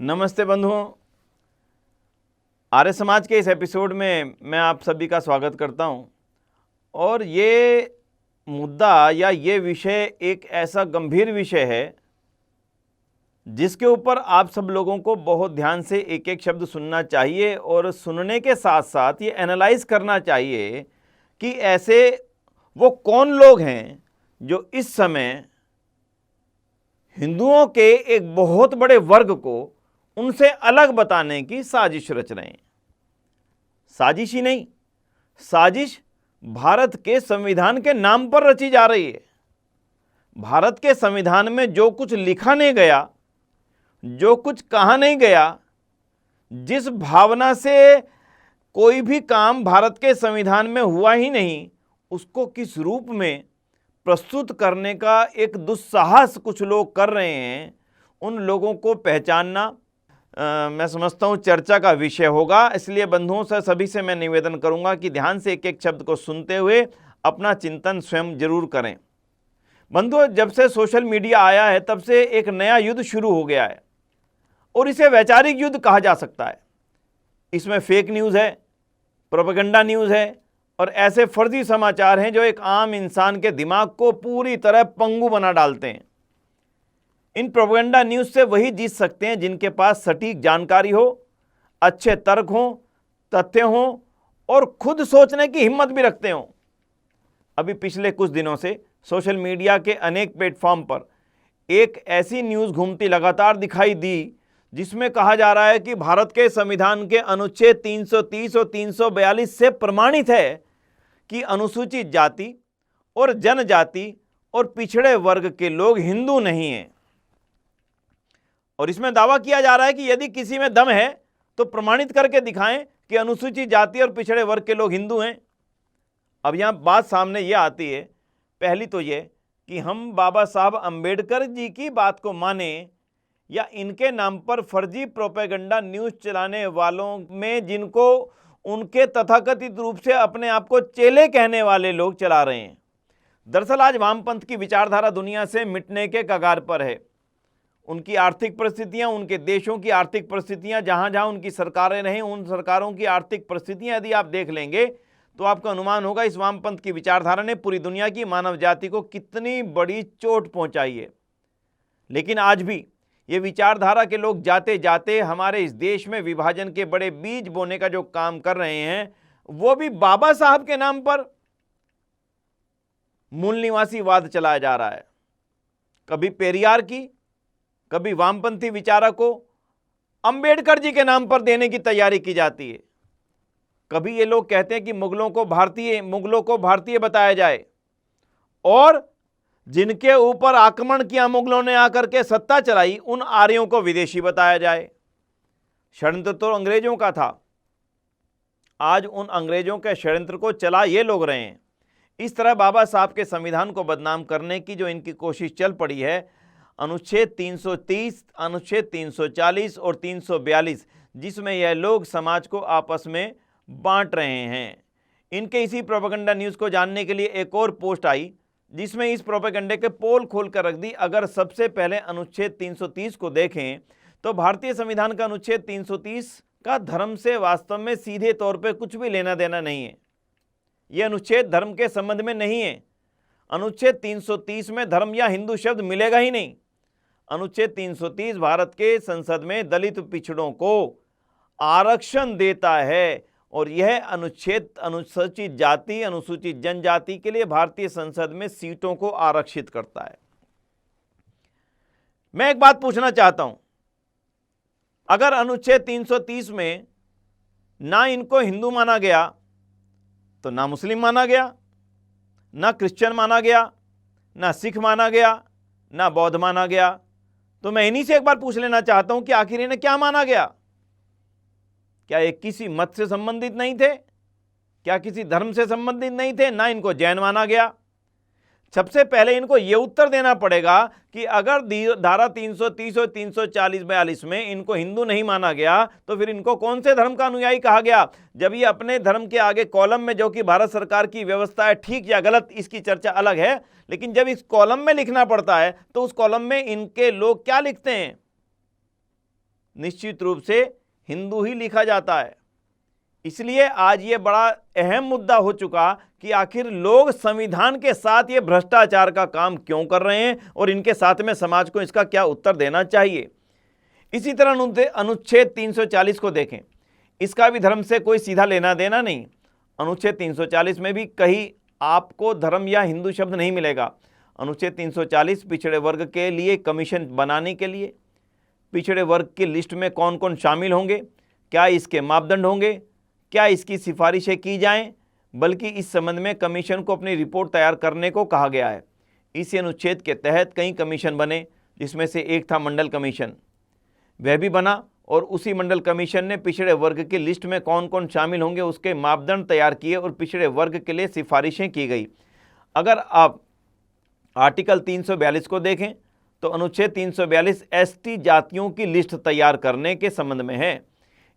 नमस्ते बंधुओं, आर्य समाज के इस एपिसोड में मैं आप सभी का स्वागत करता हूं। और ये मुद्दा या ये विषय एक ऐसा गंभीर विषय है जिसके ऊपर आप सब लोगों को बहुत ध्यान से एक एक शब्द सुनना चाहिए और सुनने के साथ साथ ये एनालाइज करना चाहिए कि ऐसे वो कौन लोग हैं जो इस समय हिंदुओं के एक बहुत बड़े वर्ग को उनसे अलग बताने की साजिश रच रहे हैं। साजिश ही नहीं, साजिश भारत के संविधान के नाम पर रची जा रही है। भारत के संविधान में जो कुछ लिखा नहीं गया, जो कुछ कहा नहीं गया, जिस भावना से कोई भी काम भारत के संविधान में हुआ ही नहीं, उसको किस रूप में प्रस्तुत करने का एक दुस्साहस कुछ लोग कर रहे हैं। उन लोगों को पहचानना मैं समझता हूँ चर्चा का विषय होगा। इसलिए बंधुओं से सभी से मैं निवेदन करूंगा कि ध्यान से एक एक शब्द को सुनते हुए अपना चिंतन स्वयं जरूर करें। बंधुओं, जब से सोशल मीडिया आया है तब से एक नया युद्ध शुरू हो गया है और इसे वैचारिक युद्ध कहा जा सकता है। इसमें फेक न्यूज़ है, प्रोपेगेंडा न्यूज़ है और ऐसे फर्जी समाचार हैं जो एक आम इंसान के दिमाग को पूरी तरह पंगु बना डालते हैं। इन प्रोपेगेंडा न्यूज़ से वही जीत सकते हैं जिनके पास सटीक जानकारी हो, अच्छे तर्क हों, तथ्य हों और खुद सोचने की हिम्मत भी रखते हों। अभी पिछले कुछ दिनों से सोशल मीडिया के अनेक प्लेटफॉर्म पर एक ऐसी न्यूज़ घूमती लगातार दिखाई दी जिसमें कहा जा रहा है कि भारत के संविधान के अनुच्छेद 330 और 342 से प्रमाणित है कि अनुसूचित जाति और जनजाति और पिछड़े वर्ग के लोग हिंदू नहीं हैं। और इसमें दावा किया जा रहा है कि यदि किसी में दम है तो प्रमाणित करके दिखाएं कि अनुसूचित जाति और पिछड़े वर्ग के लोग हिंदू हैं। अब यहां बात सामने ये आती है, पहली तो ये कि हम बाबा साहब अंबेडकर जी की बात को माने या इनके नाम पर फर्जी प्रोपेगेंडा न्यूज़ चलाने वालों में जिनको उनके तथाकथित रूप से अपने आप को चेले कहने वाले लोग चला रहे हैं। दरअसल आज वामपंथ की विचारधारा दुनिया से मिटने के कगार पर है। उनकी आर्थिक परिस्थितियां, उनके देशों की आर्थिक परिस्थितियां, जहां जहां उनकी सरकारें रहीं, उन सरकारों की आर्थिक परिस्थितियां यदि आप देख लेंगे तो आपका अनुमान होगा इस वामपंथ की विचारधारा ने पूरी दुनिया की मानव जाति को कितनी बड़ी चोट पहुंचाई है। लेकिन आज भी ये विचारधारा के लोग जाते जाते हमारे इस देश में विभाजन के बड़े बीज बोने का जो काम कर रहे हैं, वो भी बाबा साहब के नाम पर मूल निवासीवाद चलाया जा रहा है। कभी पेरियार की, कभी वामपंथी विचारक को अंबेडकर जी के नाम पर देने की तैयारी की जाती है। कभी ये लोग कहते हैं कि मुगलों को भारतीय बताया जाए और जिनके ऊपर आक्रमण किया मुगलों ने आकर के सत्ता चलाई उन आर्यों को विदेशी बताया जाए। षड्यंत्र तो अंग्रेजों का था, आज उन अंग्रेजों के षड्यंत्र को चला ये लोग रहे हैं। इस तरह बाबा साहब के संविधान को बदनाम करने की जो इनकी कोशिश चल पड़ी है, अनुच्छेद 330, अनुच्छेद 340 और 342, जिसमें यह लोग समाज को आपस में बांट रहे हैं। इनके इसी प्रोपेगेंडा न्यूज़ को जानने के लिए एक और पोस्ट आई जिसमें इस प्रोपेगेंडे के पोल खोल कर रख दी। अगर सबसे पहले अनुच्छेद 330 को देखें तो भारतीय संविधान का अनुच्छेद 330 का धर्म से वास्तव में सीधे तौर पर कुछ भी लेना देना नहीं है। यह अनुच्छेद धर्म के संबंध में नहीं है। अनुच्छेद 330 में धर्म या हिंदू शब्द मिलेगा ही नहीं। अनुच्छेद 330 भारत के संसद में दलित पिछड़ों को आरक्षण देता है और यह अनुच्छेद अनुसूचित जाति, अनुसूचित जनजाति के लिए भारतीय संसद में सीटों को आरक्षित करता है। मैं एक बात पूछना चाहता हूं, अगर अनुच्छेद 330 में ना इनको हिंदू माना गया तो ना मुस्लिम माना गया, ना क्रिश्चियन माना गया, ना सिख माना गया, ना बौद्ध माना गया, तो मैं इन्हीं से एक बार पूछ लेना चाहता हूं कि आखिर इन्हें क्या माना गया? क्या ये किसी मत से संबंधित नहीं थे? क्या किसी धर्म से संबंधित नहीं थे? ना इनको जैन माना गया। सबसे पहले इनको यह उत्तर देना पड़ेगा कि अगर धारा 330 और 340-42 में इनको हिंदू नहीं माना गया तो फिर इनको कौन से धर्म का अनुयायी कहा गया? जब ये अपने धर्म के आगे कॉलम में, जो कि भारत सरकार की व्यवस्था है, ठीक या गलत इसकी चर्चा अलग है, लेकिन जब इस कॉलम में लिखना पड़ता है तो उस कॉलम में इनके लोग क्या लिखते हैं? निश्चित रूप से हिंदू ही लिखा जाता है। इसलिए आज ये बड़ा अहम मुद्दा हो चुका कि आखिर लोग संविधान के साथ ये भ्रष्टाचार का काम क्यों कर रहे हैं और इनके साथ में समाज को इसका क्या उत्तर देना चाहिए। इसी तरह अनुच्छेद 340 को देखें, इसका भी धर्म से कोई सीधा लेना देना नहीं। अनुच्छेद 340 में भी कहीं आपको धर्म या हिंदू शब्द नहीं मिलेगा। अनुच्छेद 340 पिछड़े वर्ग के लिए कमीशन बनाने के लिए, पिछड़े वर्ग की लिस्ट में कौन कौन शामिल होंगे, क्या इसके मापदंड होंगे, क्या इसकी सिफारिशें की जाएं, बल्कि इस संबंध में कमीशन को अपनी रिपोर्ट तैयार करने को कहा गया है। इसी अनुच्छेद के तहत कई कमीशन बने, जिसमें से एक था मंडल कमीशन, वह भी बना और उसी मंडल कमीशन ने पिछड़े वर्ग की लिस्ट में कौन कौन शामिल होंगे उसके मापदंड तैयार किए और पिछड़े वर्ग के लिए सिफारिशें की गई। अगर आप आर्टिकल 342 को देखें तो अनुच्छेद 342 एसटी जातियों की लिस्ट तैयार करने के संबंध में है।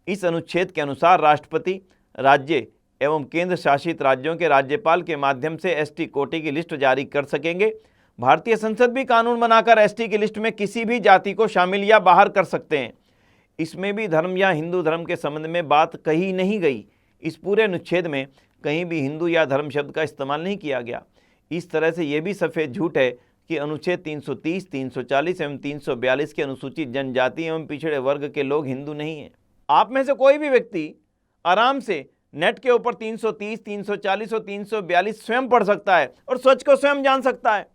इस अनुच्छेद के अनुसार राष्ट्रपति राज्य एवं केंद्र शासित राज्यों के राज्यपाल के माध्यम से एसटी कोटे की लिस्ट जारी कर सकेंगे। भारतीय संसद भी कानून बनाकर एसटी की लिस्ट में किसी भी जाति को शामिल या बाहर कर सकते हैं। इसमें भी धर्म या हिंदू धर्म के संबंध में बात कही नहीं गई। इस पूरे अनुच्छेद में कहीं भी हिंदू या धर्म शब्द का इस्तेमाल नहीं किया गया। इस तरह से यह भी सफ़ेद झूठ है कि अनुच्छेद 330, 340 एवं 342 के अनुसूचित जनजाति एवं पिछड़े वर्ग के लोग हिंदू नहीं हैं। आप में से कोई भी व्यक्ति आराम से नेट के ऊपर 330, 340 और 342 स्वयं पढ़ सकता है और सच को स्वयं जान सकता है।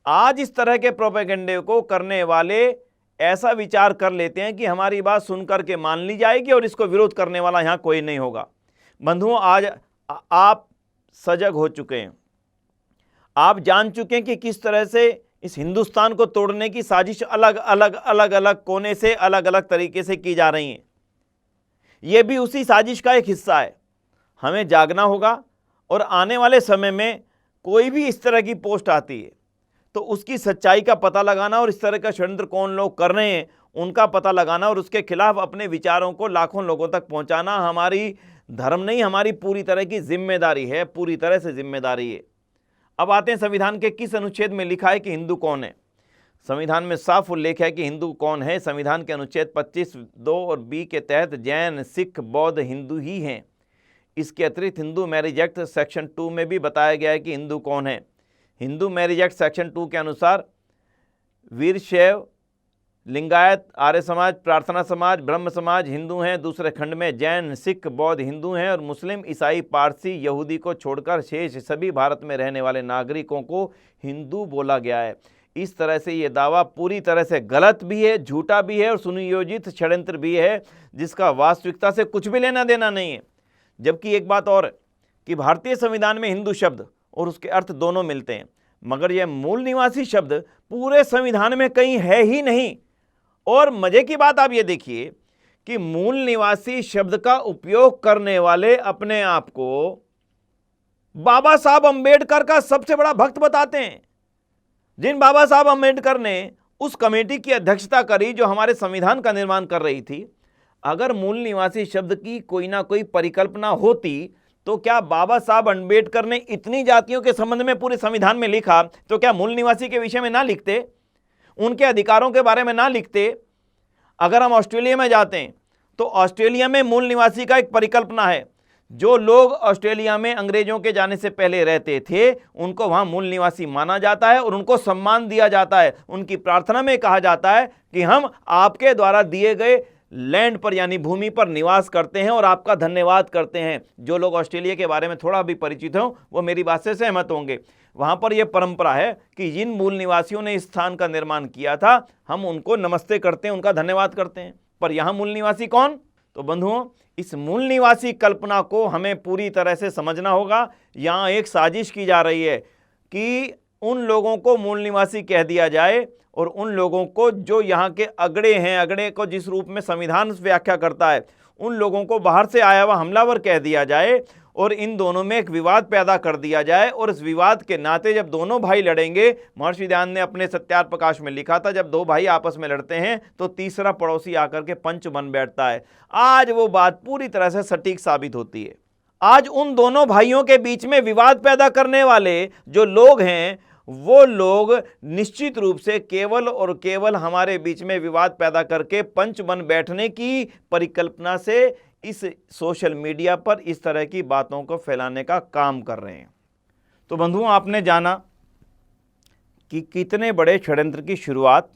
आज इस तरह के प्रोपेगेंडे को करने वाले ऐसा विचार कर लेते हैं कि हमारी बात सुनकर के मान ली जाएगी और इसको विरोध करने वाला यहाँ कोई नहीं होगा। बंधुओं, आज आप सजग हो चुके हैं, आप जान चुके हैं कि किस तरह से इस हिंदुस्तान को तोड़ने की साजिश अलग अलग कोने से अलग अलग तरीके से की जा रही है। ये भी उसी साजिश का एक हिस्सा है। हमें जागना होगा और आने वाले समय में कोई भी इस तरह की पोस्ट आती है तो उसकी सच्चाई का पता लगाना और इस तरह का षड्यंत्र कौन लोग कर रहे हैं उनका पता लगाना और उसके खिलाफ अपने विचारों को लाखों लोगों तक पहुंचाना हमारी धर्म नहीं, हमारी पूरी तरह की जिम्मेदारी है, पूरी तरह से जिम्मेदारी है। अब आते हैं संविधान के किस अनुच्छेद में लिखा है कि हिंदू कौन है। संविधान में साफ उल्लेख है कि हिंदू कौन है। संविधान के अनुच्छेद 25(2) और बी के तहत जैन, सिख, बौद्ध हिंदू ही हैं। इसके अतिरिक्त हिंदू मैरिज एक्ट सेक्शन 2 में भी बताया गया है कि हिंदू कौन है। हिंदू मैरिज एक्ट सेक्शन 2 के अनुसार वीरशैव, लिंगायत, आर्य समाज, प्रार्थना समाज, ब्रह्म समाज हिंदू हैं। दूसरे खंड में जैन, सिख, बौद्ध हिंदू हैं और मुस्लिम, ईसाई, पारसी, यहूदी को छोड़कर शेष सभी भारत में रहने वाले नागरिकों को हिंदू बोला गया है। इस तरह से ये दावा पूरी तरह से गलत भी है, झूठा भी है और सुनियोजित षड्यंत्र भी है, जिसका वास्तविकता से कुछ भी लेना देना नहीं है। जबकि एक बात और कि भारतीय संविधान में हिंदू शब्द और उसके अर्थ दोनों मिलते हैं, मगर यह मूल निवासी शब्द पूरे संविधान में कहीं है ही नहीं। और मजे की बात आप ये देखिए कि मूल निवासी शब्द का उपयोग करने वाले अपने आप को बाबा साहब अंबेडकर का सबसे बड़ा भक्त बताते हैं। जिन बाबा साहब अंबेडकर ने उस कमेटी की अध्यक्षता करी जो हमारे संविधान का निर्माण कर रही थी, अगर मूल निवासी शब्द की कोई ना कोई परिकल्पना होती तो क्या बाबा साहब अंबेडकर ने इतनी जातियों के संबंध में पूरे संविधान में लिखा तो क्या मूल निवासी के विषय में ना लिखते, उनके अधिकारों के बारे में ना लिखते। अगर हम ऑस्ट्रेलिया में जाते हैं तो ऑस्ट्रेलिया में मूल निवासी का एक परिकल्पना है। जो लोग ऑस्ट्रेलिया में अंग्रेजों के जाने से पहले रहते थे उनको वहां मूल निवासी माना जाता है और उनको सम्मान दिया जाता है। उनकी प्रार्थना में कहा जाता है कि हम आपके द्वारा दिए गए लैंड पर यानी भूमि पर निवास करते हैं और आपका धन्यवाद करते हैं। जो लोग ऑस्ट्रेलिया के बारे में थोड़ा भी परिचित हों वो मेरी बात से सहमत होंगे। वहां पर यह परंपरा है कि जिन मूल निवासियों ने इस स्थान का निर्माण किया था हम उनको नमस्ते करते हैं, उनका धन्यवाद करते हैं। पर यहां मूल निवासी कौन? तो बंधुओं, इस मूल निवासी कल्पना को हमें पूरी तरह से समझना होगा। यहाँ एक साजिश की जा रही है कि उन लोगों को मूल निवासी कह दिया जाए और उन लोगों को जो यहाँ के अगड़े हैं, अगड़े को जिस रूप में संविधान व्याख्या करता है, उन लोगों को बाहर से आया हुआ हमलावर कह दिया जाए और इन दोनों में एक विवाद पैदा कर दिया जाए। और इस विवाद के नाते जब दोनों भाई लड़ेंगे, महर्षि दयानंद ने अपने सत्यार प्रकाश में लिखा था, जब दो भाई आपस में लड़ते हैं तो तीसरा पड़ोसी आकर के पंच बन बैठता है। आज वो बात पूरी तरह से सटीक साबित होती है। आज उन दोनों भाइयों के बीच में विवाद पैदा करने वाले जो लोग हैं वो लोग निश्चित रूप से केवल और केवल हमारे बीच में विवाद पैदा करके पंच बन बैठने की परिकल्पना से इस सोशल मीडिया पर इस तरह की बातों को फैलाने का काम कर रहे हैं। तो बंधुओं, आपने जाना कि कितने बड़े षड्यंत्र की शुरुआत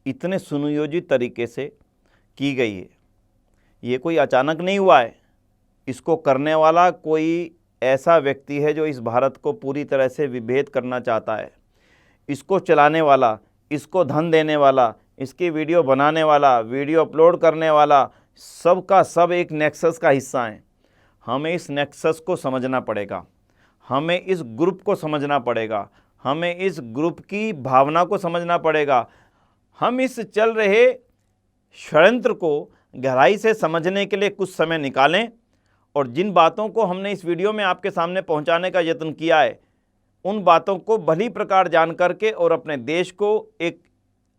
इतने सुनियोजित तरीके से की गई है। ये कोई अचानक नहीं हुआ है। इसको करने वाला कोई ऐसा व्यक्ति है जो इस भारत को पूरी तरह से विभेद करना चाहता है। इसको चलाने वाला, इसको धन देने वाला, इसकी वीडियो बनाने वाला, वीडियो अपलोड करने वाला, सब का सब एक नेक्सस का हिस्सा है। हमें इस नेक्सस को समझना पड़ेगा, हमें इस ग्रुप को समझना पड़ेगा, हमें इस ग्रुप की भावना को समझना पड़ेगा। हम इस चल रहे षड्यंत्र को गहराई से समझने के लिए कुछ समय निकालें और जिन बातों को हमने इस वीडियो में आपके सामने पहुंचाने का यत्न किया है, उन बातों को भली प्रकार जान करके और अपने देश को एक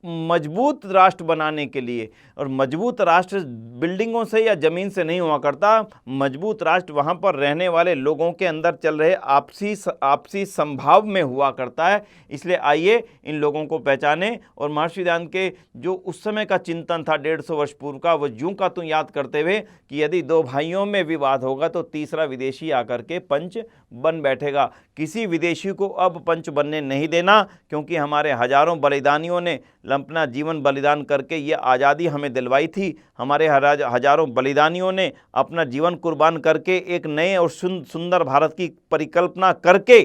मजबूत राष्ट्र बनाने के लिए, और मजबूत राष्ट्र बिल्डिंगों से या ज़मीन से नहीं हुआ करता, मजबूत राष्ट्र वहाँ पर रहने वाले लोगों के अंदर चल रहे आपसी संभाव में हुआ करता है। इसलिए आइए इन लोगों को पहचाने और महर्षि दयानंद के जो उस समय का चिंतन था 150 वर्ष पूर्व का, वो यूं का तुम याद करते हुए कि यदि दो भाइयों में विवाद होगा तो तीसरा विदेशी आकर के पंच बन बैठेगा। किसी विदेशी को अब पंच बनने नहीं देना, क्योंकि हमारे हजारों बलिदानियों ने अपना जीवन बलिदान करके ये आज़ादी हमें दिलवाई थी। हमारे हजारों बलिदानियों ने अपना जीवन कुर्बान करके एक नए और सुंदर भारत की परिकल्पना करके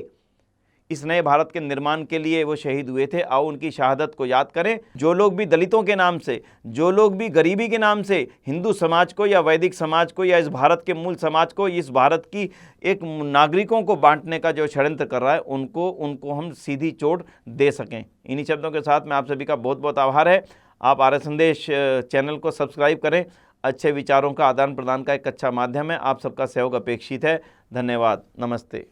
इस नए भारत के निर्माण के लिए वो शहीद हुए थे। आओ उनकी शहादत को याद करें। जो लोग भी दलितों के नाम से, जो लोग भी गरीबी के नाम से हिंदू समाज को या वैदिक समाज को या इस भारत के मूल समाज को, इस भारत की एक नागरिकों को बांटने का जो षड्यंत्र कर रहा है, उनको हम सीधी चोट दे सकें। इन्हीं शब्दों के साथ मैं आप सभी का बहुत बहुत आभार है। आप आर्य संदेश चैनल को सब्सक्राइब करें। अच्छे विचारों का आदान प्रदान का एक अच्छा माध्यम है। आप सबका सहयोग अपेक्षित है। धन्यवाद। नमस्ते।